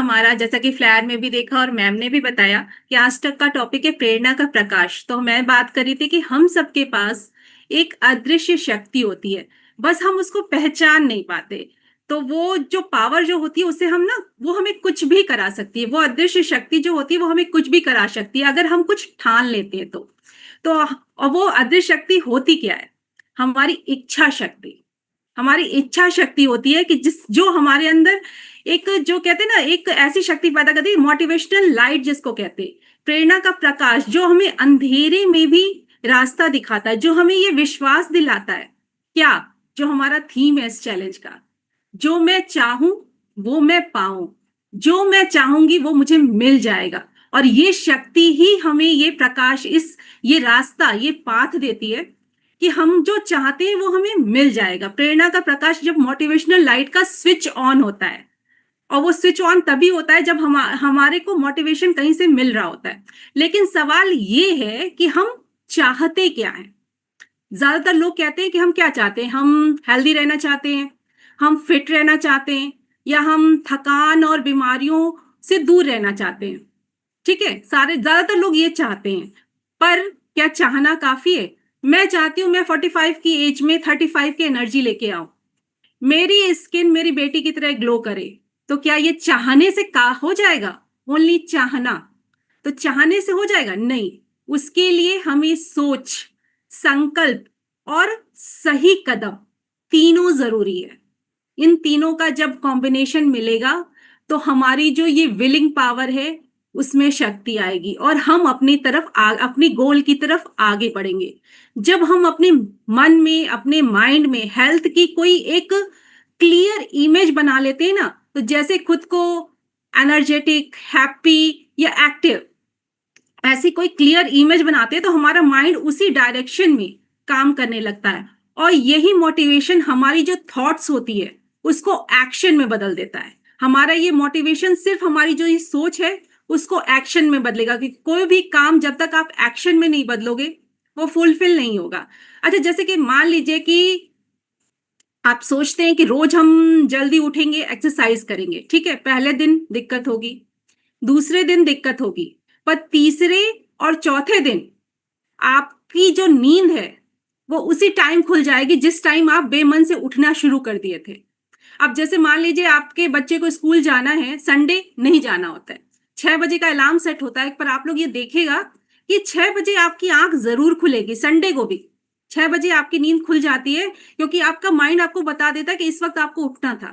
हमारा जैसा कि फ्लैर में भी देखा और मैम ने भी बताया कि आज तक का टॉपिक है प्रेरणा का प्रकाश। तो मैं बात कर रही थी कि हम सबके पास एक अदृश्य शक्ति होती है, बस हम उसको पहचान नहीं पाते। तो वो जो पावर जो होती है उससे हम ना वो हमें कुछ भी करा सकती है। वो अदृश्य शक्ति जो होती है वो हमें कुछ भी करा सकती है अगर हम कुछ ठान लेते हैं तो और वो अदृश्य शक्ति होती क्या है? हमारी इच्छा शक्ति। हमारी इच्छा शक्ति होती है कि जिस जो हमारे अंदर एक जो कहते हैं ना एक ऐसी शक्ति पैदा करती है, मोटिवेशनल लाइट जिसको कहते हैं, प्रेरणा का प्रकाश जो हमें अंधेरे में भी रास्ता दिखाता है, जो हमें ये विश्वास दिलाता है। क्या? जो हमारा थीम है इस चैलेंज का, जो मैं चाहूं वो मैं पाऊं, जो मैं चाहूंगी वो मुझे मिल जाएगा। और ये शक्ति ही हमें ये प्रकाश, इस ये रास्ता, ये पाथ देती है कि हम जो चाहते हैं वो हमें मिल जाएगा। प्रेरणा का प्रकाश जब मोटिवेशनल लाइट का स्विच ऑन होता है, और वो स्विच ऑन तभी होता है जब हमारे को मोटिवेशन कहीं से मिल रहा होता है। लेकिन सवाल ये है कि हम चाहते क्या है? ज्यादातर लोग कहते हैं कि हम क्या चाहते हैं, हम हेल्दी रहना चाहते हैं, हम फिट रहना चाहते हैं, या हम थकान और बीमारियों से दूर रहना चाहते हैं। ठीक है, सारे ज्यादातर लोग ये चाहते हैं। पर क्या चाहना काफी है? मैं चाहती हूँ मैं 45 की एज में 35 की एनर्जी लेके आऊं, मेरी स्किन मेरी बेटी की तरह ग्लो करे। तो क्या ये चाहने से का हो जाएगा? ओनली चाहना तो चाहने से हो जाएगा? नहीं। उसके लिए हमें सोच, संकल्प और सही कदम, तीनों जरूरी है। इन तीनों का जब कॉम्बिनेशन मिलेगा तो हमारी जो ये विलिंग पावर है उसमें शक्ति आएगी और हम अपनी तरफ अपनी गोल की तरफ आगे बढ़ेंगे। जब हम अपने मन में, अपने माइंड में हेल्थ की कोई एक क्लियर इमेज बना लेते हैं ना, तो जैसे खुद को एनर्जेटिक, हैप्पी या एक्टिव, ऐसी कोई क्लियर इमेज बनाते हैं तो हमारा माइंड उसी डायरेक्शन में काम करने लगता है। और यही मोटिवेशन हमारी जो थॉट्स होती है उसको एक्शन में बदल देता है। हमारा ये मोटिवेशन सिर्फ हमारी जो ये सोच है उसको एक्शन में बदलेगा, क्योंकि कोई भी काम जब तक आप एक्शन में नहीं बदलोगे वो फुलफिल नहीं होगा। अच्छा, जैसे कि मान लीजिए कि आप सोचते हैं कि रोज हम जल्दी उठेंगे, एक्सरसाइज करेंगे, ठीक है, पहले दिन दिक्कत होगी, दूसरे दिन दिक्कत होगी, पर तीसरे और चौथे दिन आपकी जो नींद है वो उसी टाइम खुल जाएगी जिस टाइम आप बेमन से उठना शुरू कर दिए थे। अब जैसे मान लीजिए आपके बच्चे को स्कूल जाना है, संडे नहीं जाना होता है, 6 बजे का अलार्म सेट होता है, पर आप लोग ये देखेगा कि 6 बजे आपकी आंख जरूर खुलेगी, संडे को भी 6 बजे आपकी नींद खुल जाती है, क्योंकि आपका माइंड आपको बता देता है कि इस वक्त आपको उठना था।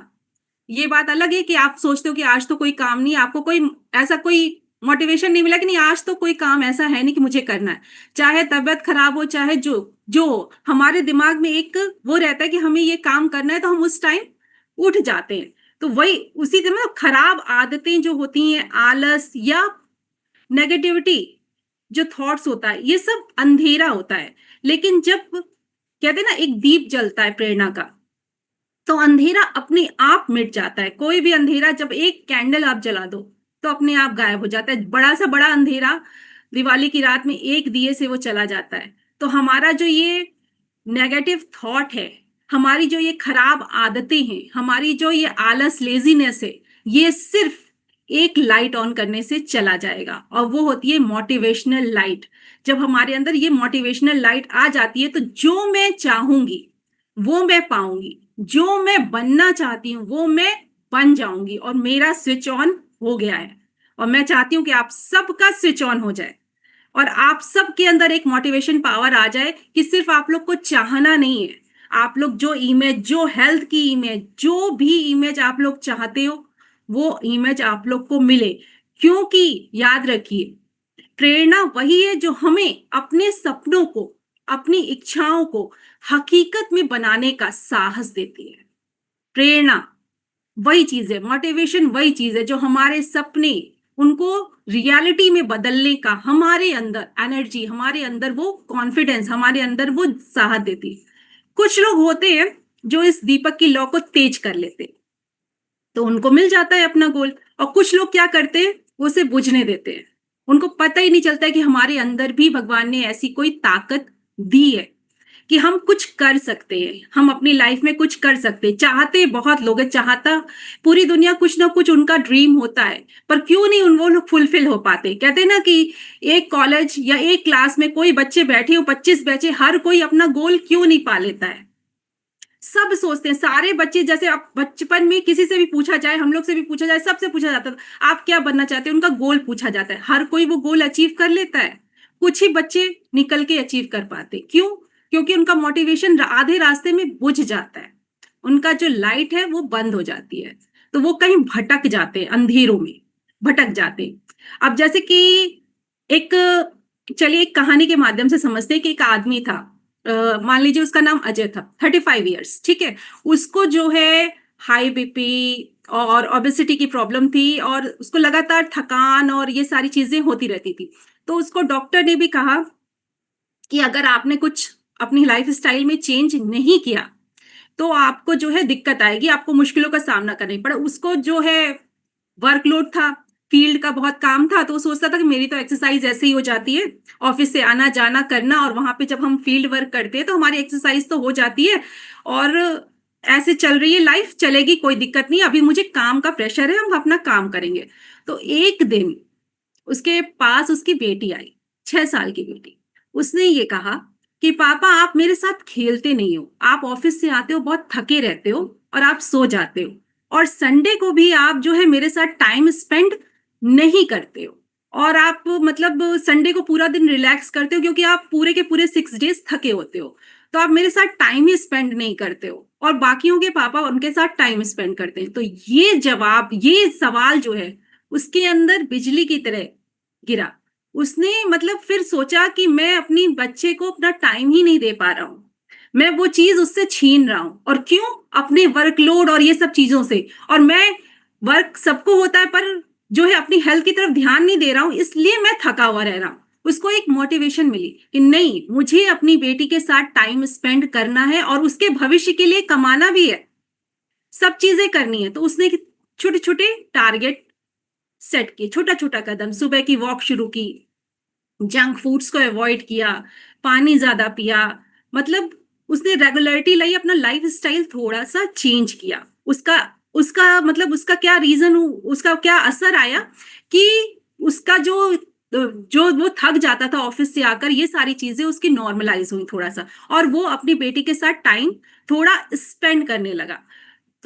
ये बात अलग है कि आप सोचते हो कि आज तो कोई काम नहीं, आपको कोई ऐसा कोई मोटिवेशन नहीं मिला कि नहीं आज तो कोई काम ऐसा है नहीं कि मुझे करना है। चाहे तबीयत खराब हो, चाहे जो जो हमारे दिमाग में एक वो रहता है कि हमें ये काम करना है, तो हम उस टाइम उठ जाते हैं। तो वही उसी तरह खराब आदतें जो होती हैं, आलस या नेगेटिविटी, जो थॉट्स होता है, ये सब अंधेरा होता है। लेकिन जब कहते हैं ना एक दीप जलता है प्रेरणा का, तो अंधेरा अपने आप मिट जाता है। कोई भी अंधेरा जब एक कैंडल आप जला दो तो अपने आप गायब हो जाता है। बड़ा सा बड़ा अंधेरा दिवाली की रात में एक दिए से वो चला जाता है। तो हमारा जो ये नेगेटिव थॉट है, हमारी जो ये खराब आदतें हैं, हमारी जो ये आलस, लेजीनेस है, ये सिर्फ एक लाइट ऑन करने से चला जाएगा, और वो होती है मोटिवेशनल लाइट। जब हमारे अंदर ये मोटिवेशनल लाइट आ जाती है तो जो मैं चाहूंगी वो मैं पाऊंगी, जो मैं बनना चाहती हूँ वो मैं बन जाऊंगी, और मेरा स्विच ऑन हो गया है। और मैं चाहती हूँ कि आप सबका स्विच ऑन हो जाए और आप सबके अंदर एक मोटिवेशन पावर आ जाए कि सिर्फ आप लोग को चाहना नहीं है, आप लोग जो इमेज, जो हेल्थ की इमेज, जो भी इमेज आप लोग चाहते हो वो इमेज आप लोग को मिले। क्योंकि याद रखिए, प्रेरणा वही है जो हमें अपने सपनों को, अपनी इच्छाओं को हकीकत में बनाने का साहस देती है। प्रेरणा वही चीज है, मोटिवेशन वही चीज है जो हमारे सपने, उनको रियलिटी में बदलने का हमारे अंदर एनर्जी, हमारे अंदर वो कॉन्फिडेंस, हमारे अंदर वो साहस देती है। कुछ लोग होते हैं जो इस दीपक की लौ को तेज कर लेते हैं, तो उनको मिल जाता है अपना गोल। और कुछ लोग क्या करते हैं, उसे बुझने देते हैं। उनको पता ही नहीं चलता है कि हमारे अंदर भी भगवान ने ऐसी कोई ताकत दी है। कि हम कुछ कर सकते हैं, हम अपनी लाइफ में कुछ कर सकते हैं। चाहते बहुत लोग हैं, चाहता पूरी दुनिया कुछ ना कुछ उनका ड्रीम होता है, पर क्यों नहीं उन वो लोग फुलफिल हो पाते। कहते हैं ना कि एक कॉलेज या एक क्लास में कोई बच्चे बैठे हो, 25 बच्चे, हर कोई अपना गोल क्यों नहीं पा लेता है। सब सोचते हैं, सारे बच्चे, जैसे आप बचपन में किसी से भी पूछा जाए, हम लोग से भी पूछा जाए, सबसे पूछा जाता था आप क्या बनना चाहते हैं, उनका गोल पूछा जाता है। हर कोई वो गोल अचीव कर लेता है, कुछ ही बच्चे निकल के अचीव कर पाते। क्यों? क्योंकि उनका मोटिवेशन आधे रास्ते में बुझ जाता है, उनका जो लाइट है वो बंद हो जाती है, तो वो कहीं भटक जाते हैं, अंधेरों में भटक जाते हैं। अब जैसे कि एक, चलिए एक कहानी के माध्यम से समझते हैं कि एक आदमी था, मान लीजिए उसका नाम अजय था, 35 ईयर्स, ठीक है। उसको जो है हाई बीपी और ओबेसिटी की प्रॉब्लम थी, और उसको लगातार थकान और ये सारी चीजें होती रहती थी। तो उसको डॉक्टर ने भी कहा कि अगर आपने कुछ अपनी लाइफ स्टाइल में चेंज नहीं किया तो आपको जो है दिक्कत आएगी, आपको मुश्किलों का सामना करना पड़ा। उसको जो है वर्कलोड था, फील्ड का बहुत काम था, तो वो सोचता था कि मेरी तो एक्सरसाइज ऐसे ही हो जाती है, ऑफिस से आना जाना करना, और वहां पे जब हम फील्ड वर्क करते हैं तो हमारी एक्सरसाइज तो हो जाती है, और ऐसे चल रही है लाइफ, चलेगी, कोई दिक्कत नहीं, अभी मुझे काम का प्रेशर है, हम अपना काम करेंगे। तो एक दिन उसके पास उसकी बेटी आई, 6 साल की बेटी। उसने ये कहा कि पापा आप मेरे साथ खेलते नहीं हो, आप ऑफिस से आते हो बहुत थके रहते हो और आप सो जाते हो, और संडे को भी आप जो है मेरे साथ टाइम स्पेंड नहीं करते हो, और आप मतलब संडे को पूरा दिन रिलैक्स करते हो क्योंकि आप पूरे के पूरे 6 डेज थके होते हो, तो आप मेरे साथ टाइम ही स्पेंड नहीं करते हो, और बाकियों के पापा उनके साथ टाइम स्पेंड करते हैं। तो ये जवाब, ये सवाल जो है उसके अंदर बिजली की तरह गिरा। उसने मतलब फिर सोचा कि मैं अपनी बच्चे को अपना टाइम ही नहीं दे पा रहा हूँ, मैं वो चीज उससे छीन रहा हूँ, और क्यों? अपने वर्कलोड और ये सब चीजों से। और मैं, वर्क सबको होता है, पर जो है अपनी हेल्थ की तरफ ध्यान नहीं दे रहा हूँ, इसलिए मैं थका हुआ रह रहा हूँ। उसको एक मोटिवेशन मिली कि नहीं, मुझे अपनी बेटी के साथ टाइम स्पेंड करना है और उसके भविष्य के लिए कमाना भी है, सब चीजें करनी है। तो उसने छोटे छोटे टारगेट सेट किए, छोटा छोटा कदम, सुबह की वॉक शुरू की, जंक फूड्स को अवॉइड किया, पानी ज्यादा पिया, मतलब उसने रेगुलरिटी लाई, अपना लाइफ स्टाइल थोड़ा सा चेंज किया। उसका उसका मतलब उसका क्या रीजन, उसका क्या असर आया कि उसका जो वो थक जाता था ऑफिस से आकर, ये सारी चीजें उसकी नॉर्मलाइज हुई थोड़ा सा, और वो अपनी बेटी के साथ टाइम थोड़ा स्पेंड करने लगा,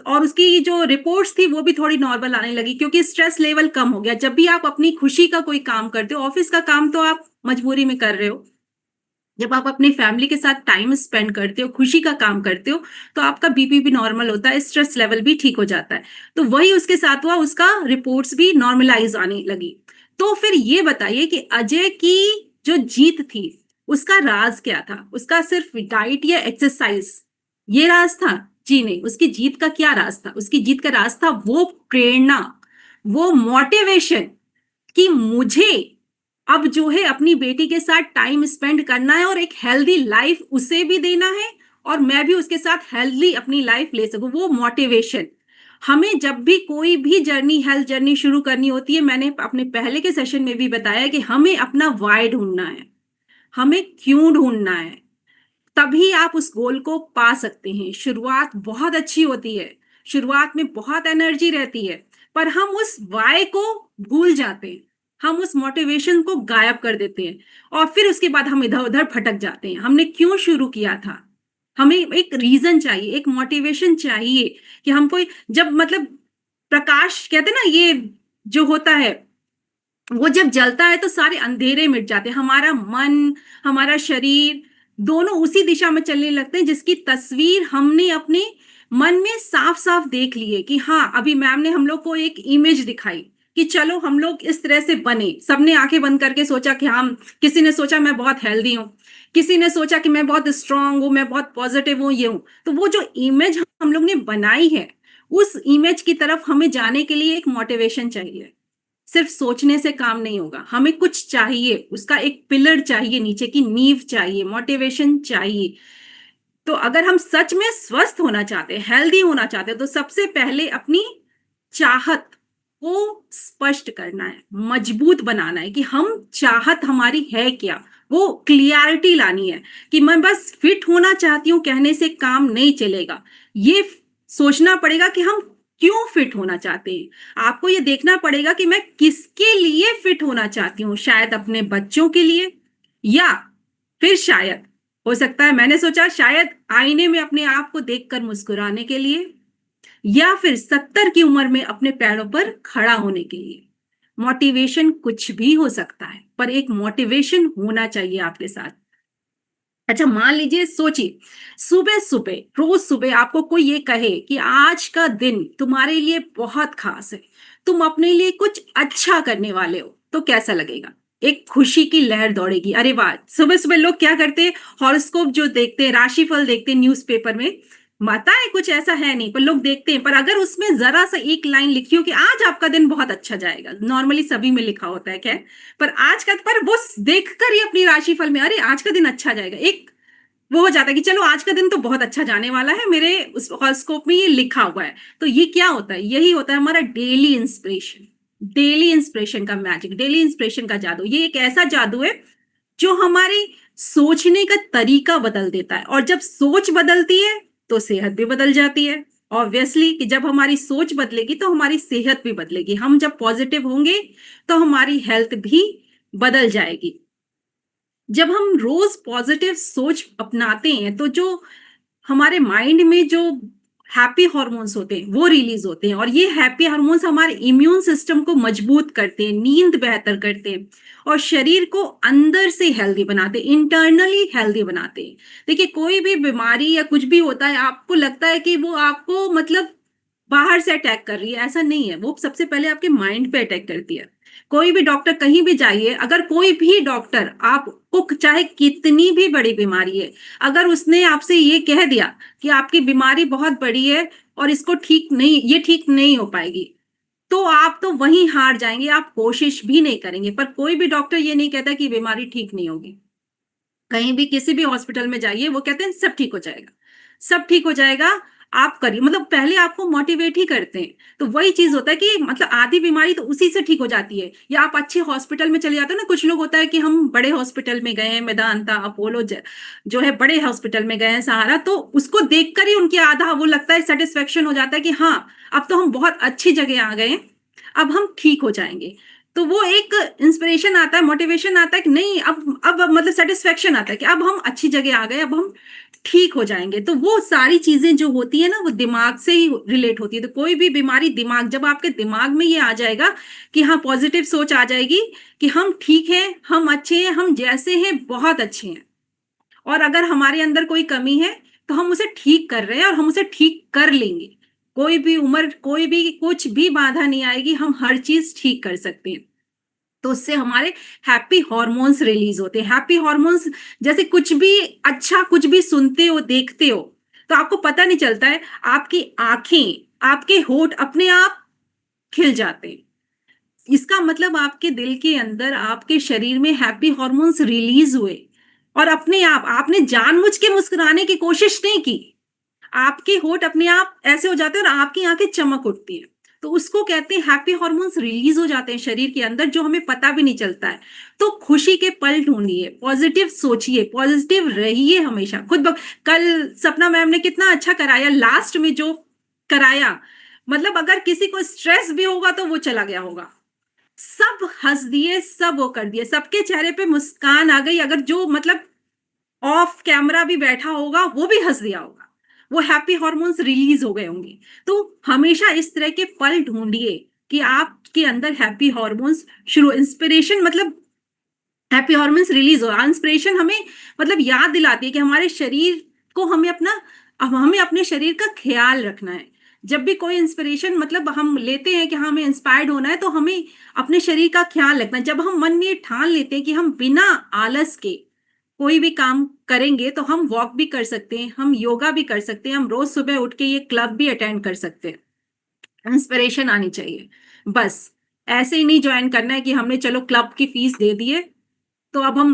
और उसकी जो रिपोर्ट्स थी वो भी थोड़ी नॉर्मल आने लगी, क्योंकि स्ट्रेस लेवल कम हो गया। जब भी आप अपनी खुशी का कोई काम करते हो, ऑफिस का काम तो आप मजबूरी में कर रहे हो, जब आप अपनी फैमिली के साथ टाइम स्पेंड करते हो, खुशी का काम करते हो, तो आपका बीपी भी नॉर्मल होता है, स्ट्रेस लेवल भी ठीक हो जाता है। तो वही उसके साथ हुआ, उसका रिपोर्ट्स भी नॉर्मलाइज आने लगी। तो फिर ये बताइए कि अजय की जो जीत थी, उसका राज क्या था? उसका सिर्फ डाइट या एक्सरसाइज ये राज था? जी नहीं। उसकी जीत का क्या राज था? उसकी जीत का राज था वो प्रेरणा, वो मोटिवेशन, कि मुझे अब जो है अपनी बेटी के साथ टाइम स्पेंड करना है, और एक हेल्दी लाइफ उसे भी देना है, और मैं भी उसके साथ हेल्दी अपनी लाइफ ले सकूं, वो मोटिवेशन। हमें जब भी कोई भी जर्नी, हेल्थ जर्नी शुरू करनी होती है, मैंने अपने पहले के सेशन में भी बताया कि हमें अपना वाई ढूंढना है, हमें क्यों ढूंढना है, तभी आप उस गोल को पा सकते हैं। शुरुआत बहुत अच्छी होती है, शुरुआत में बहुत एनर्जी रहती है, पर हम उस वाई को भूल जाते हैं, हम उस मोटिवेशन को गायब कर देते हैं, और फिर उसके बाद हम इधर उधर भटक जाते हैं। हमने क्यों शुरू किया था? हमें एक रीजन चाहिए, एक मोटिवेशन चाहिए, कि हमको जब मतलब प्रकाश कहते हैं ना, ये जो होता है वो जब जलता है तो सारे अंधेरे मिट जाते हैं, हमारा मन, हमारा शरीर दोनों उसी दिशा में चलने लगते हैं, जिसकी तस्वीर हमने अपने मन में साफ साफ देख ली है। कि हाँ, अभी मैम ने हम लोग को एक इमेज दिखाई कि चलो हम लोग इस तरह से बने, सबने आंखें बंद करके सोचा कि हम, किसी ने सोचा मैं बहुत हेल्दी हूँ, किसी ने सोचा कि मैं बहुत स्ट्रांग हूँ, मैं बहुत पॉजिटिव हूँ, ये हूँ। तो वो जो इमेज हम लोग ने बनाई है, उस इमेज की तरफ हमें जाने के लिए एक मोटिवेशन चाहिए। सिर्फ सोचने से काम नहीं होगा, हमें कुछ चाहिए, उसका एक पिलर चाहिए, नीचे की नींव चाहिए, मोटिवेशन चाहिए। तो अगर हम सच में स्वस्थ होना चाहते हैं, हेल्दी होना चाहते हैं, तो सबसे पहले अपनी चाहत, को स्पष्ट करना है, मजबूत बनाना है कि हम चाहत हमारी है क्या, वो क्लियरिटी लानी है कि मैं बस फिट होना चाहती हूँ कहने से काम नहीं चलेगा। ये सोचना पड़ेगा कि हम क्यों फिट होना चाहते हैं। आपको ये देखना पड़ेगा कि मैं किसके लिए फिट होना चाहती हूँ, शायद अपने बच्चों के लिए, या फिर शायद हो सकता है मैंने सोचा शायद आईने में अपने आप को देखकर मुस्कुराने के लिए, या फिर 70 की उम्र में अपने पैरों पर खड़ा होने के लिए। मोटिवेशन कुछ भी हो सकता है, पर एक मोटिवेशन होना चाहिए आपके साथ। अच्छा, मान लीजिए, सोचिए, सुबह सुबह, रोज सुबह आपको कोई ये कहे कि आज का दिन तुम्हारे लिए बहुत खास है, तुम अपने लिए कुछ अच्छा करने वाले हो, तो कैसा लगेगा? एक खुशी की लहर दौड़ेगी। अरे वाह! सुबह सुबह लोग क्या करते हैं, हॉरोस्कोप जो देखते हैं, राशिफल देखते हैं न्यूज़पेपर में, माता है कुछ ऐसा है नहीं, पर लोग देखते हैं। पर अगर उसमें जरा सा एक लाइन लिखी हो कि आज आपका दिन बहुत अच्छा जाएगा, नॉर्मली सभी में लिखा होता है, खैर, पर आज का, पर वो देखकर ही अपनी राशिफल में, अरे आज का दिन अच्छा जाएगा, एक वो हो जाता है कि चलो आज का दिन तो बहुत अच्छा जाने वाला है, मेरे उस हॉरोस्कोप में ये लिखा हुआ है। तो ये क्या होता है? यही होता है हमारा डेली इंस्पिरेशन। डेली इंस्पिरेशन का मैजिक, डेली इंस्पिरेशन का जादू। ये एक ऐसा जादू है जो हमारी सोचने का तरीका बदल देता है, और जब सोच बदलती है तो सेहत भी बदल जाती है। ऑब्वियसली कि जब हमारी सोच बदलेगी तो हमारी सेहत भी बदलेगी। हम जब पॉजिटिव होंगे तो हमारी हेल्थ भी बदल जाएगी। जब हम रोज पॉजिटिव सोच अपनाते हैं तो जो हमारे माइंड में जो हैप्पी हार्मोन्स होते हैं वो रिलीज होते हैं, और ये हैप्पी हार्मोन्स हमारे इम्यून सिस्टम को मजबूत करते हैं, नींद बेहतर करते हैं, और शरीर को अंदर से हेल्दी बनाते हैं, इंटरनली हेल्दी बनाते हैं। देखिए, कोई भी बीमारी या कुछ भी होता है, आपको लगता है कि वो आपको मतलब बाहर से अटैक कर रही है, ऐसा नहीं है। वो सबसे पहले आपके माइंड पे अटैक करती है। कोई भी डॉक्टर, कहीं भी जाइए, अगर कोई भी डॉक्टर आपको चाहे कितनी भी बड़ी बीमारी है, अगर उसने आपसे ये कह दिया कि आपकी बीमारी बहुत बड़ी है और इसको ठीक नहीं, ये ठीक नहीं हो पाएगी, तो आप तो वहीं हार जाएंगे, आप कोशिश भी नहीं करेंगे। पर कोई भी डॉक्टर ये नहीं कहता कि बीमारी ठीक नहीं होगी। कहीं भी किसी भी हॉस्पिटल में जाइए, वो कहते हैं सब ठीक हो जाएगा, सब ठीक हो जाएगा, आप करिए। मतलब पहले आपको मोटिवेट ही करते हैं। तो वही चीज होता है कि मतलब आधी बीमारी तो उसी से ठीक हो जाती है। या आप अच्छे हॉस्पिटल में चले जाते हो ना, कुछ लोग होता है कि हम बड़े हॉस्पिटल में गए हैं, मेदांता, अपोलो, जो है बड़े हॉस्पिटल में गए हैं, सहारा, तो उसको देखकर ही उनके आधा वो लगता है, सेटिस्फेक्शन हो जाता है कि हाँ, अब तो हम बहुत अच्छी जगह आ गए हैं, अब हम ठीक हो जाएंगे। तो वो एक इंस्पिरेशन आता है, मोटिवेशन आता है कि नहीं, अब मतलब सेटिस्फेक्शन आता है कि अब हम अच्छी जगह आ गए, अब हम ठीक हो जाएंगे। तो वो सारी चीजें जो होती है ना, वो दिमाग से ही रिलेट होती है। तो कोई भी बीमारी, दिमाग, जब आपके दिमाग में ये आ जाएगा कि हाँ, पॉजिटिव सोच आ जाएगी कि हम ठीक हैं, हम अच्छे हैं, हम जैसे हैं बहुत अच्छे हैं, और अगर हमारे अंदर कोई कमी है तो हम उसे ठीक कर रहे हैं और हम उसे ठीक कर लेंगे। कोई भी उम्र, कोई भी कुछ भी बाधा नहीं आएगी, हम हर चीज ठीक कर सकते हैं। तो उससे हमारे हैप्पी हॉर्मोन्स रिलीज होते हैं। हैप्पी हॉर्मोन्स, जैसे कुछ भी अच्छा, कुछ भी सुनते हो, देखते हो, तो आपको पता नहीं चलता है, आपकी आंखें, आपके होठ अपने आप खिल जाते हैं। इसका मतलब आपके दिल के अंदर, आपके शरीर में हैप्पी हॉर्मोन्स रिलीज हुए, और अपने आप, आपने जानबूझ के मुस्कुराने की कोशिश नहीं की, आपके होठ अपने आप ऐसे हो जाते हैं और आपकी आंखें चमक उठती है। तो उसको कहते हैं हैप्पी हॉर्मोन्स रिलीज हो जाते हैं शरीर के अंदर, जो हमें पता भी नहीं चलता है। तो खुशी के पल ढूंढिए, पॉजिटिव सोचिए, पॉजिटिव रहिए हमेशा। कल सपना मैम ने कितना अच्छा कराया, लास्ट में जो कराया, मतलब अगर किसी को स्ट्रेस भी होगा तो वो चला गया होगा। सब हंस दिए, सब वो कर दिए, सबके चेहरे पे मुस्कान आ गई। अगर जो मतलब ऑफ कैमरा भी बैठा होगा वो भी हंस दिया होगा, वो हैप्पी हॉर्मोन्स रिलीज हो गए होंगे। तो हमेशा इस तरह के पल ढूंढिए कि आपके अंदर हैप्पी हॉर्मोन्स शुरू, इंस्पिरेशन, मतलब हैप्पी हॉर्मोन्स रिलीज हो। इंस्पिरेशन हमें मतलब याद दिलाती है कि हमारे शरीर को, हमें अपना, अब हमें अपने शरीर का ख्याल रखना है। जब भी कोई इंस्पिरेशन मतलब हम लेते हैं कि हाँ, हमें इंस्पायर्ड होना है, तो हमें अपने शरीर का ख्याल रखना है। जब हम मन में ठान लेते हैं कि हम बिना आलस के कोई भी काम करेंगे, तो हम वॉक भी कर सकते हैं, हम योगा भी कर सकते हैं, हम रोज सुबह उठ के ये क्लब भी अटेंड कर सकते हैं। इंस्पिरेशन आनी चाहिए। बस ऐसे ही नहीं ज्वाइन करना है कि हमने चलो क्लब की फीस दे दी है तो अब हम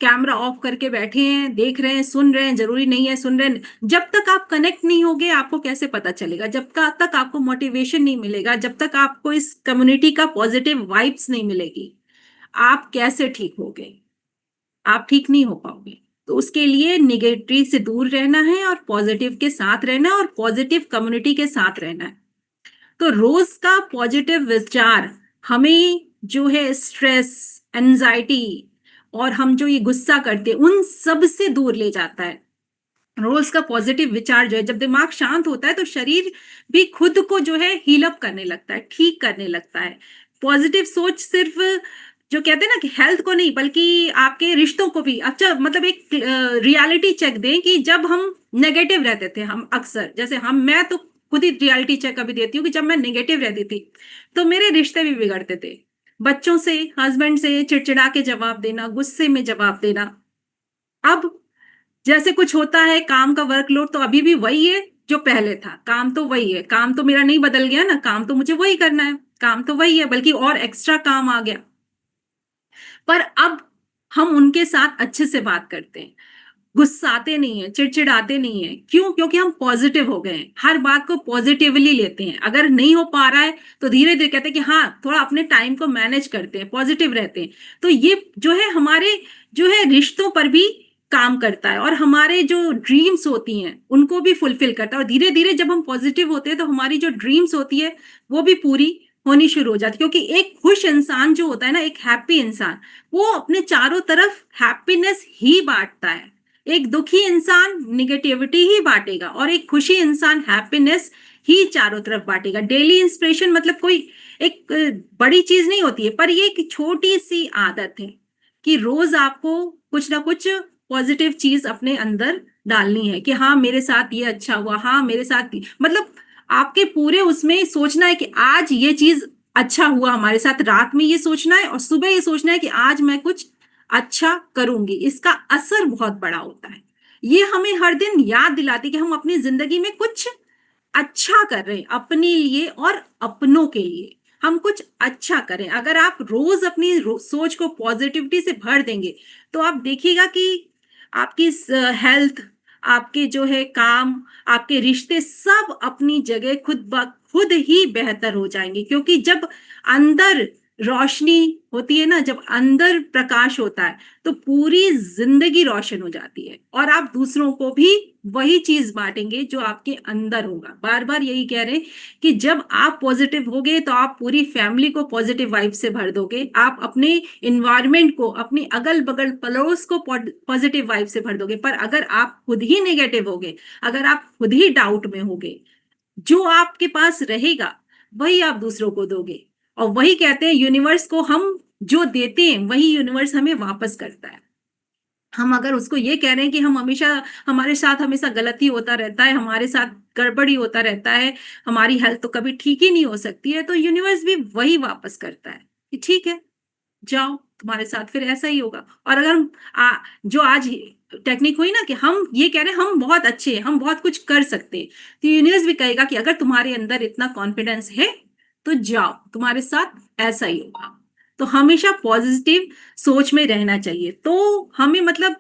कैमरा ऑफ करके बैठे हैं, देख रहे हैं, सुन रहे हैं, जरूरी नहीं है सुन रहे हैं। जब तक आप कनेक्ट नहीं होगे आपको कैसे पता चलेगा? तक आपको मोटिवेशन नहीं मिलेगा, जब तक आपको इस कम्युनिटी का पॉजिटिव वाइब्स नहीं मिलेगी, आप कैसे ठीक होगे? आप ठीक नहीं हो पाओगे। तो उसके लिए निगेटिव से दूर रहना है और पॉजिटिव के साथ रहना है और पॉजिटिव कम्युनिटी के साथ रहना है। तो रोज का पॉजिटिव विचार हमें जो है स्ट्रेस, एंजाइटी और हम जो ये गुस्सा करते हैं उन सब से दूर ले जाता है। रोज का पॉजिटिव विचार जो है, जब दिमाग शांत होता है तो शरीर भी खुद को जो है हील अप करने लगता है, ठीक करने लगता है। पॉजिटिव सोच सिर्फ जो कहते हैं ना कि हेल्थ को नहीं बल्कि आपके रिश्तों को भी अच्छा, मतलब एक रियलिटी चेक दें कि जब हम नेगेटिव रहते थे, हम अक्सर जैसे मैं तो खुद ही रियलिटी चेक अभी देती हूँ कि जब मैं नेगेटिव रहती थी तो मेरे रिश्ते भी बिगड़ते थे। बच्चों से, हस्बैंड से चिड़चिड़ा के जवाब देना, गुस्से में जवाब देना। अब जैसे कुछ होता है काम का वर्कलोड तो अभी भी वही है जो पहले था, काम तो वही है, काम तो मेरा नहीं बदल गया ना, काम तो मुझे वही करना है, काम तो वही है, बल्कि और एक्स्ट्रा काम आ गया। पर अब हम उनके साथ अच्छे से बात करते हैं, गुस्साते नहीं है, चिड़चिड़ाते नहीं है। क्यों? क्योंकि हम पॉजिटिव हो गए हैं, हर बात को पॉजिटिवली लेते हैं। अगर नहीं हो पा रहा है तो धीरे धीरे कहते हैं कि हाँ थोड़ा अपने टाइम को मैनेज करते हैं, पॉजिटिव रहते हैं। तो ये जो है हमारे जो है रिश्तों पर भी काम करता है और हमारे जो ड्रीम्स होती हैं उनको भी फुलफिल करता है। और धीरे धीरे जब हम पॉजिटिव होते हैं तो हमारी जो ड्रीम्स होती है वो भी पूरी होनी शुरू हो जाती है। क्योंकि एक खुश इंसान जो होता है ना, एक हैप्पी इंसान, वो अपने चारों तरफ हैप्पीनेस ही बांटता है। एक दुखी इंसान निगेटिविटी ही बांटेगा और एक खुशी इंसान हैप्पीनेस ही चारों तरफ बांटेगा। डेली इंस्पिरेशन मतलब कोई एक बड़ी चीज नहीं होती है, पर ये एक छोटी सी आदत है कि रोज आपको कुछ ना कुछ पॉजिटिव चीज अपने अंदर डालनी है कि हाँ मेरे साथ ये अच्छा हुआ, हाँ मेरे साथ मतलब आपके पूरे उसमें सोचना है कि आज ये चीज अच्छा हुआ हमारे साथ, रात में ये सोचना है और सुबह ये सोचना है कि आज मैं कुछ अच्छा करूंगी। इसका असर बहुत बड़ा होता है। ये हमें हर दिन याद दिलाती कि हम अपनी जिंदगी में कुछ अच्छा कर रहे हैं, अपने लिए और अपनों के लिए हम कुछ अच्छा करें। अगर आप रोज अपनी सोच को पॉजिटिविटी से भर देंगे तो आप देखिएगा कि आपकी हेल्थ, आपके जो है काम, आपके रिश्ते सब अपनी जगह खुद ब खुद ही बेहतर हो जाएंगे। क्योंकि जब अंदर रोशनी होती है ना, जब अंदर प्रकाश होता है तो पूरी जिंदगी रोशन हो जाती है और आप दूसरों को भी वही चीज बांटेंगे जो आपके अंदर होगा। बार बार यही कह रहे हैं कि जब आप पॉजिटिव होगे तो आप पूरी फैमिली को पॉजिटिव वाइब से भर दोगे, आप अपने इन्वायरमेंट को, अपनी अगल बगल पड़ोस को पॉजिटिव वाइब से भर दोगे। पर अगर आप खुद ही नेगेटिव होगे, अगर आप खुद ही डाउट में होगे, जो आपके पास रहेगा वही आप दूसरों को दोगे। और वही कहते हैं यूनिवर्स को हम जो देते हैं वही यूनिवर्स हमें वापस करता है। हम अगर उसको ये कह रहे हैं कि हम हमेशा, हमारे साथ हमेशा गलती होता रहता है, हमारे साथ गड़बड़ी होता रहता है, हमारी हेल्थ तो कभी ठीक ही नहीं हो सकती है, तो यूनिवर्स भी वही वापस करता है कि ठीक है जाओ, तुम्हारे साथ फिर ऐसा ही होगा। और अगर हम जो आज टेक्निक हुई ना कि हम ये कह रहे हैं हम बहुत अच्छे हैं, हम बहुत कुछ कर सकते हैं, तो यूनिवर्स भी कहेगा कि अगर तुम्हारे अंदर इतना कॉन्फिडेंस है तो जाओ, तुम्हारे साथ ऐसा ही होगा। तो हमेशा पॉजिटिव सोच में रहना चाहिए। तो हमें मतलब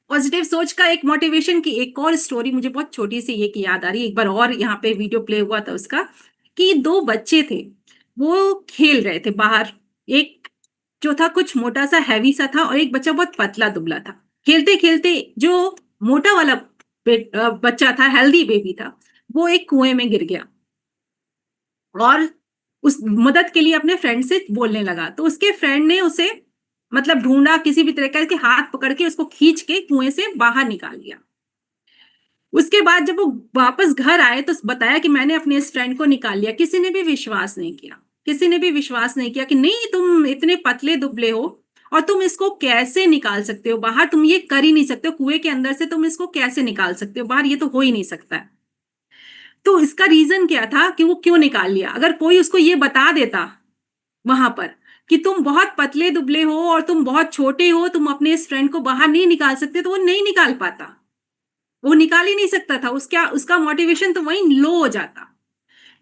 पॉजिटिव सोच का एक मोटिवेशन की एक और स्टोरी मुझे बहुत छोटी सी ये की याद आ रही है। एक बार और यहाँ पे वीडियो प्ले हुआ था उसका कि दो बच्चे थे, वो खेल रहे थे बाहर। एक जो था कुछ मोटा सा हैवी सा था और एक बच्चा बहुत पतला दुबला था। खेलते खेलते जो मोटा वाला बच्चा था, हेल्दी बेबी था, वो एक कुएं में गिर गया और उस मदद के लिए अपने फ्रेंड से बोलने लगा। तो उसके फ्रेंड ने उसे मतलब ढूंढा, किसी भी तरह के हाथ पकड़ के उसको खींच के कुएं से बाहर निकाल लिया। उसके बाद जब वो वापस घर आए तो बताया कि मैंने अपने इस फ्रेंड को निकाल लिया। किसी ने भी विश्वास नहीं किया, किसी ने भी विश्वास नहीं किया कि नहीं तुम इतने पतले दुबले हो और तुम इसको कैसे निकाल सकते हो बाहर, तुम ये कर ही नहीं सकते हो, कुएं के अंदर से तुम इसको कैसे निकाल सकते हो बाहर, ये तो हो ही नहीं सकता है। तो इसका रीजन क्या था कि वो क्यों निकाल लिया? अगर कोई उसको ये बता देता वहां पर कि तुम बहुत पतले दुबले हो और तुम बहुत छोटे हो, तुम अपने इस फ्रेंड को बाहर नहीं निकाल सकते, तो वो नहीं निकाल पाता, वो निकाल ही नहीं सकता था। उसका उसका मोटिवेशन तो वहीं लो हो जाता।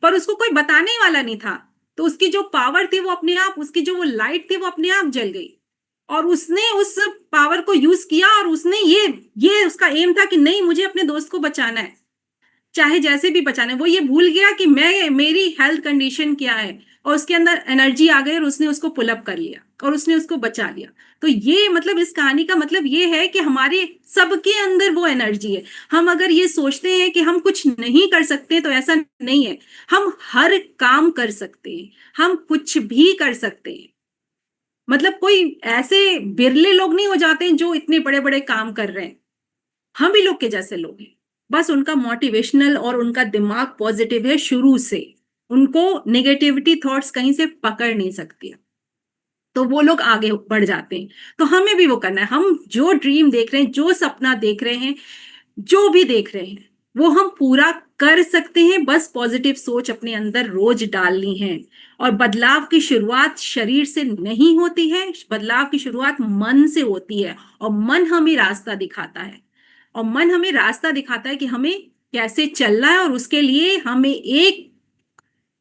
पर उसको कोई बताने वाला नहीं था, तो उसकी जो पावर थी वो अपने आप, उसकी जो वो लाइट थी वो अपने आप जल गई। और उसने उस पावर को यूज किया और उसने ये उसका एम था कि नहीं, मुझे अपने दोस्त को बचाना है, चाहे जैसे भी बचाना है। वो ये भूल गया कि मैं मेरी हेल्थ कंडीशन क्या है, और उसके अंदर एनर्जी आ गई और उसने उसको पुल अप कर लिया और उसने उसको बचा लिया। तो ये मतलब इस कहानी का मतलब ये है कि हमारे सबके अंदर वो एनर्जी है। हम अगर ये सोचते हैं कि हम कुछ नहीं कर सकते तो ऐसा नहीं है। हम हर काम कर सकते हैं, हम कुछ भी कर सकते हैं। मतलब कोई ऐसे बिरले लोग नहीं हो जाते हैं जो इतने बड़े बड़े काम कर रहे हैं। हम भी लोग के जैसे लोग हैं, बस उनका मोटिवेशनल और उनका दिमाग पॉजिटिव है शुरू से। उनको नेगेटिविटी थॉट्स कहीं से पकड़ नहीं सकती, तो वो लोग आगे बढ़ जाते हैं। तो हमें भी वो करना है। हम जो ड्रीम देख रहे हैं, जो सपना देख रहे हैं, जो भी देख रहे हैं, वो हम पूरा कर सकते हैं। बस पॉजिटिव सोच अपने अंदर रोज डालनी है। और बदलाव की शुरुआत शरीर से नहीं होती है, बदलाव की शुरुआत मन से होती है। और मन हमें रास्ता दिखाता है, और मन हमें रास्ता दिखाता है कि हमें कैसे चलना है। और उसके लिए हमें एक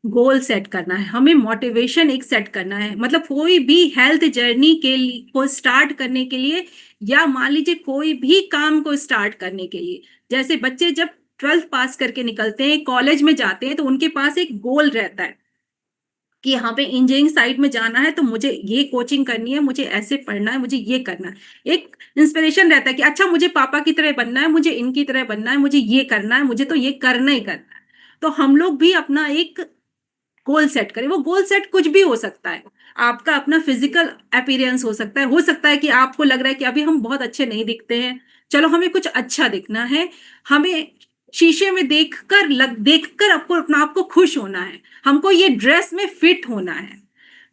गोल सेट करना है, हमें मोटिवेशन एक सेट करना है। मतलब कोई भी हेल्थ जर्नी के लिए को स्टार्ट करने के लिए, या मान लीजिए कोई भी काम को स्टार्ट करने के लिए, जैसे बच्चे जब 12th पास करके निकलते हैं, कॉलेज में जाते हैं, तो उनके पास एक गोल रहता है कि यहाँ पे इंजीनियरिंग साइड में जाना है तो मुझे ये कोचिंग करनी है, मुझे ऐसे पढ़ना है, मुझे ये करना है। एक इंस्पिरेशन रहता है कि अच्छा मुझे पापा की तरह बनना है, मुझे इनकी तरह बनना है, मुझे ये करना है, मुझे तो ये करना ही करना है। तो हम लोग भी अपना एक गोल सेट करें। वो गोल सेट कुछ भी हो सकता है। आपका अपना फिजिकल अपीयरेंस हो सकता है कि आपको लग रहा है कि अभी हम बहुत अच्छे नहीं दिखते हैं, चलो हमें कुछ अच्छा दिखना है। हमें शीशे में देखकर आपको अपना आपको खुश होना है, हमको ये ड्रेस में फिट होना है।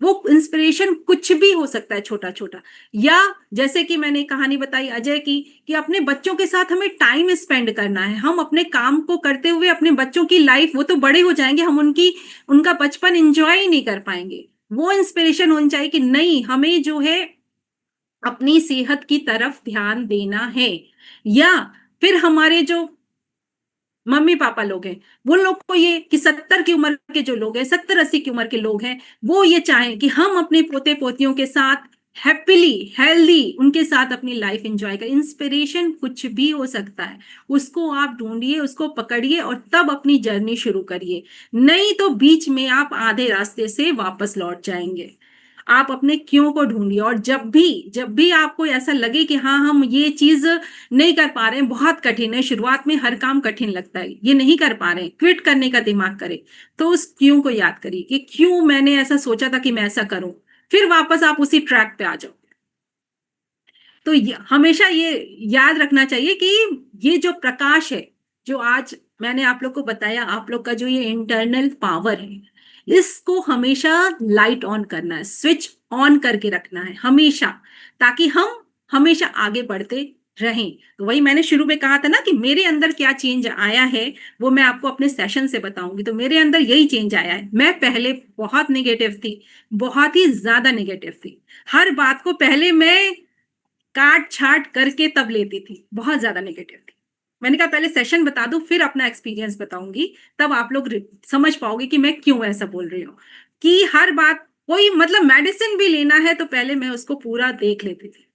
वो इंस्पिरेशन कुछ भी हो सकता है, छोटा छोटा। या जैसे कि मैंने कहानी बताई अजय की, कि अपने बच्चों के साथ हमें टाइम स्पेंड करना है। हम अपने काम को करते हुए अपने बच्चों की लाइफ, वो तो बड़े हो जाएंगे, हम उनका बचपन एंजॉय ही नहीं कर पाएंगे। वो इंस्पिरेशन होनी चाहिए कि नहीं, हमें जो है अपनी सेहत की तरफ ध्यान देना है। या फिर हमारे जो मम्मी पापा लोग हैं, वो लोग को ये कि 70 की उम्र के जो लोग हैं, 70-80 की उम्र के लोग हैं, वो ये चाहें कि हम अपने पोते पोतियों के साथ हैप्पीली हेल्दी उनके साथ अपनी लाइफ एंजॉय करें। इंस्पिरेशन कुछ भी हो सकता है, उसको आप ढूंढिए, उसको पकड़िए और तब अपनी जर्नी शुरू करिए। नहीं तो बीच में आप आधे रास्ते से वापस लौट जाएंगे। आप अपने क्यों को ढूंढिए। और जब भी आपको ऐसा लगे कि हाँ, हम ये चीज नहीं कर पा रहे हैं, बहुत कठिन है, शुरुआत में हर काम कठिन लगता है, ये नहीं कर पा रहे हैं, क्विट करने का दिमाग करे, तो उस क्यों को याद करिए कि क्यों मैंने ऐसा सोचा था कि मैं ऐसा करूं। फिर वापस आप उसी ट्रैक पे आ जाओ। तो हमेशा ये याद रखना चाहिए कि ये जो प्रकाश है, जो आज मैंने आप लोग को बताया, आप लोग का जो ये इंटरनल पावर है, इसको हमेशा लाइट ऑन करना है, स्विच ऑन करके रखना है हमेशा, ताकि हम हमेशा आगे बढ़ते रहें। तो वही मैंने शुरू में कहा था ना कि मेरे अंदर क्या चेंज आया है, वो मैं आपको अपने सेशन से बताऊंगी। तो मेरे अंदर यही चेंज आया है। मैं पहले बहुत निगेटिव थी, बहुत ही ज्यादा निगेटिव थी। हर बात को पहले मैं काट छाट करके तब लेती थी, बहुत ज्यादा नेगेटिव थी। मैंने कहा पहले सेशन बता दूं, फिर अपना एक्सपीरियंस बताऊंगी, तब आप लोग समझ पाओगे कि मैं क्यों ऐसा बोल रही हूँ। कि हर बात, कोई मतलब मेडिसिन भी लेना है तो पहले मैं उसको पूरा देख लेती थी।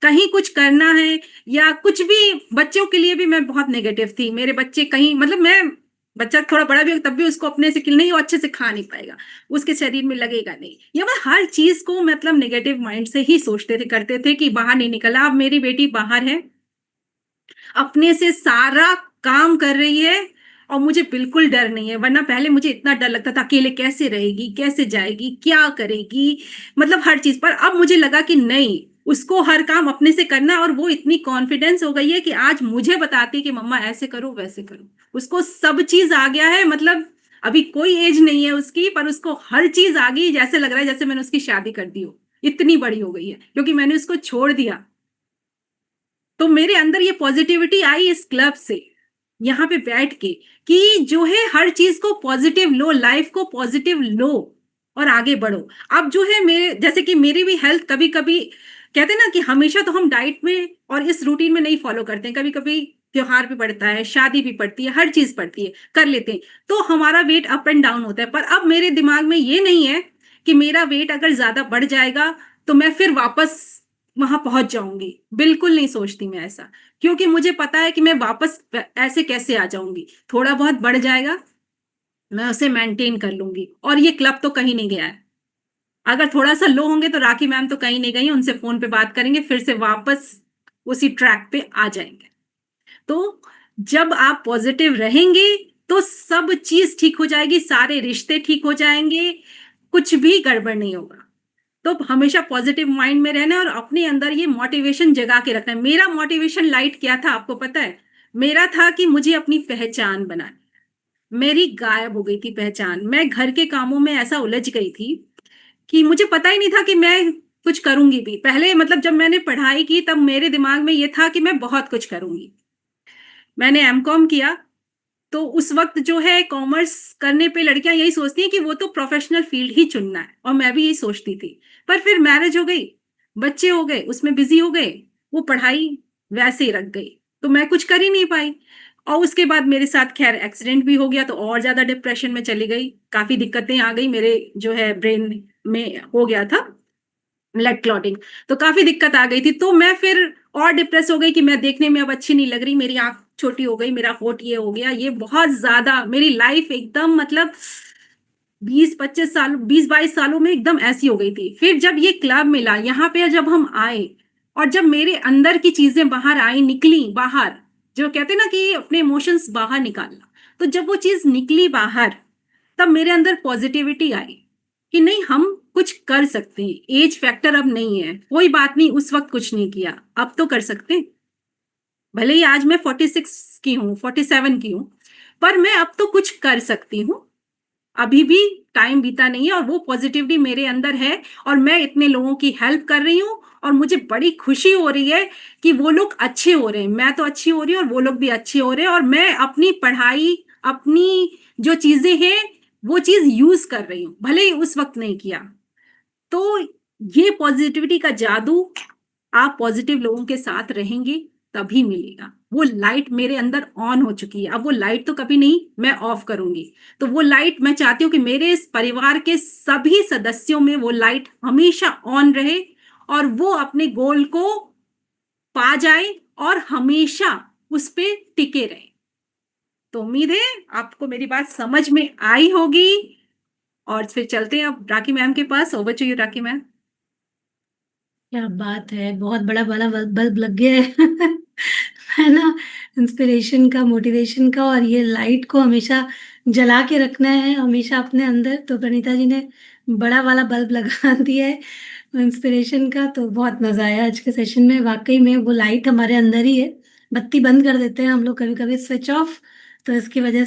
कहीं कुछ करना है या कुछ भी, बच्चों के लिए भी मैं बहुत नेगेटिव थी। मेरे बच्चे कहीं, मतलब मैं, बच्चा थोड़ा बड़ा भी हो तब भी उसको अपने से कि नहीं, वो अच्छे से खा नहीं पाएगा, उसके शरीर में लगेगा नहीं, या मैं हर चीज को मतलब नेगेटिव माइंड से ही सोचते थे, करते थे कि बाहर नहीं निकला। अब मेरी बेटी बाहर है, अपने से सारा काम कर रही है, और मुझे बिल्कुल डर नहीं है। वरना पहले मुझे इतना डर लगता था, अकेले कैसे रहेगी, कैसे जाएगी, क्या करेगी, मतलब हर चीज पर। अब मुझे लगा कि नहीं, उसको हर काम अपने से करना है। और वो इतनी कॉन्फिडेंस हो गई है कि आज मुझे बताती है कि मम्मा ऐसे करो वैसे करो। उसको सब चीज आ गया है, मतलब अभी कोई एज नहीं है उसकी, पर उसको हर चीज आ गई। जैसे लग रहा है जैसे मैंने उसकी शादी कर दी हो, इतनी बड़ी हो गई है, क्योंकि मैंने उसको छोड़ दिया। तो मेरे अंदर ये पॉजिटिविटी आई इस क्लब से, यहाँ पे बैठ के, कि जो है हर चीज को पॉजिटिव लो, लाइफ को पॉजिटिव लो और आगे बढ़ो। अब जो है मेरे जैसे कि मेरी भी हेल्थ कभी कभी, कहते हैं ना कि हमेशा तो हम डाइट में और इस रूटीन में नहीं फॉलो करते हैं, कभी कभी त्योहार भी पड़ता है, शादी भी पड़ती है, हर चीज पड़ती है, कर लेते हैं, तो हमारा वेट अप एंड डाउन होता है। पर अब मेरे दिमाग में ये नहीं है कि मेरा वेट अगर ज्यादा बढ़ जाएगा तो मैं फिर वापस वहां पहुंच जाऊंगी। बिल्कुल नहीं सोचती मैं ऐसा, क्योंकि मुझे पता है कि मैं वापस ऐसे कैसे आ जाऊंगी। थोड़ा बहुत बढ़ जाएगा, मैं उसे मेंटेन कर लूंगी, और ये क्लब तो कहीं नहीं गया है। अगर थोड़ा सा लो होंगे तो राखी मैम तो कहीं नहीं गई, उनसे फोन पे बात करेंगे, फिर से वापस उसी ट्रैक पे आ जाएंगे। तो जब आप पॉजिटिव रहेंगे तो सब चीज ठीक हो जाएगी, सारे रिश्ते ठीक हो जाएंगे, कुछ भी गड़बड़ नहीं होगा। तो हमेशा पॉजिटिव माइंड में रहना है और अपने अंदर ये मोटिवेशन जगा के रखना है। मेरा मोटिवेशन लाइट क्या था आपको पता है? मेरा था कि मुझे अपनी पहचान बनानी। मेरी गायब हो गई थी पहचान, मैं घर के कामों में ऐसा उलझ गई थी कि मुझे पता ही नहीं था कि मैं कुछ करूंगी भी। पहले मतलब जब मैंने पढ़ाई की तब मेरे दिमाग में ये था कि मैं बहुत कुछ करूंगी। मैंने एमकॉम किया, तो उस वक्त जो है कॉमर्स करने पे लड़कियां यही सोचती हैं कि वो तो प्रोफेशनल फील्ड ही चुनना है, और मैं भी यही सोचती थी। पर फिर मैरिज हो गई, बच्चे हो गए, उसमें बिजी हो गए, वो पढ़ाई वैसे ही रख गई, तो मैं कुछ कर ही नहीं पाई। और उसके बाद मेरे साथ खैर एक्सीडेंट भी हो गया, तो और ज्यादा डिप्रेशन में चली गई, काफी दिक्कतें आ गई मेरे जो है ब्रेन में हो गया था ब्लड क्लॉटिंग। तो काफी दिक्कत आ गई थी, तो मैं फिर और डिप्रेस हो गई कि मैं देखने में अब अच्छी नहीं लग रही, मेरी आंख छोटी हो गई, मेरा होठ ये हो गया, ये बहुत ज्यादा मेरी लाइफ एकदम मतलब 20-25 साल 20-22 सालों में एकदम ऐसी हो गई थी। फिर जब ये क्लब मिला यहाँ पे, जब हम आए और जब मेरे अंदर की चीजें बाहर आई, निकली बाहर, जो कहते हैं ना कि अपने इमोशंस बाहर निकालना, तो जब वो चीज निकली बाहर, तब मेरे अंदर पॉजिटिविटी आई कि नहीं, हम कुछ कर सकते हैं। एज फैक्टर अब नहीं है, कोई बात नहीं, उस वक्त कुछ नहीं किया, अब तो कर सकते हैं। भले ही आज मैं 46 की हूँ, 47 की हूँ, पर मैं अब तो कुछ कर सकती हूँ। अभी भी टाइम बीता नहीं है, और वो पॉजिटिविटी मेरे अंदर है, और मैं इतने लोगों की हेल्प कर रही हूँ, और मुझे बड़ी खुशी हो रही है कि वो लोग अच्छे हो रहे हैं, मैं तो अच्छी हो रही हूँ और वो लोग भी अच्छे हो रहे हैं, और मैं अपनी पढ़ाई, अपनी जो चीजें हैं वो चीज यूज कर रही हूँ, भले ही उस वक्त नहीं किया। तो ये पॉजिटिविटी का जादू, आप पॉजिटिव लोगों के साथ रहेंगे तभी मिलेगा। वो लाइट मेरे अंदर ऑन हो चुकी है, अब वो लाइट तो कभी नहीं मैं ऑफ करूंगी। तो वो लाइट मैं चाहती हूँ कि मेरे इस परिवार के सभी सदस्यों में वो लाइट हमेशा ऑन रहे, और वो अपने गोल को पा जाए और हमेशा उस पे टिके रहे। तो उम्मीद है आपको मेरी बात समझ में आई होगी, और फिर चलते हैं अब राखी मैम के पास। Over to you Rakhi ma'am. क्या बात है, बहुत बड़ा बड़ा बल्ब बल्ब लग गया है। है ना। इंस्पिरेशन का, मोटिवेशन का, और ये लाइट को हमेशा जला के रखना है हमेशा अपने अंदर। तो प्रणीता जी ने बड़ा वाला बल्ब लगा दिया है इंस्पिरेशन का। तो बहुत मजा आया आज के सेशन में, वाकई में वो लाइट हमारे अंदर ही है। बत्ती बंद कर देते हैं हम लोग कभी कभी, स्विच ऑफ, तो इसकी वजह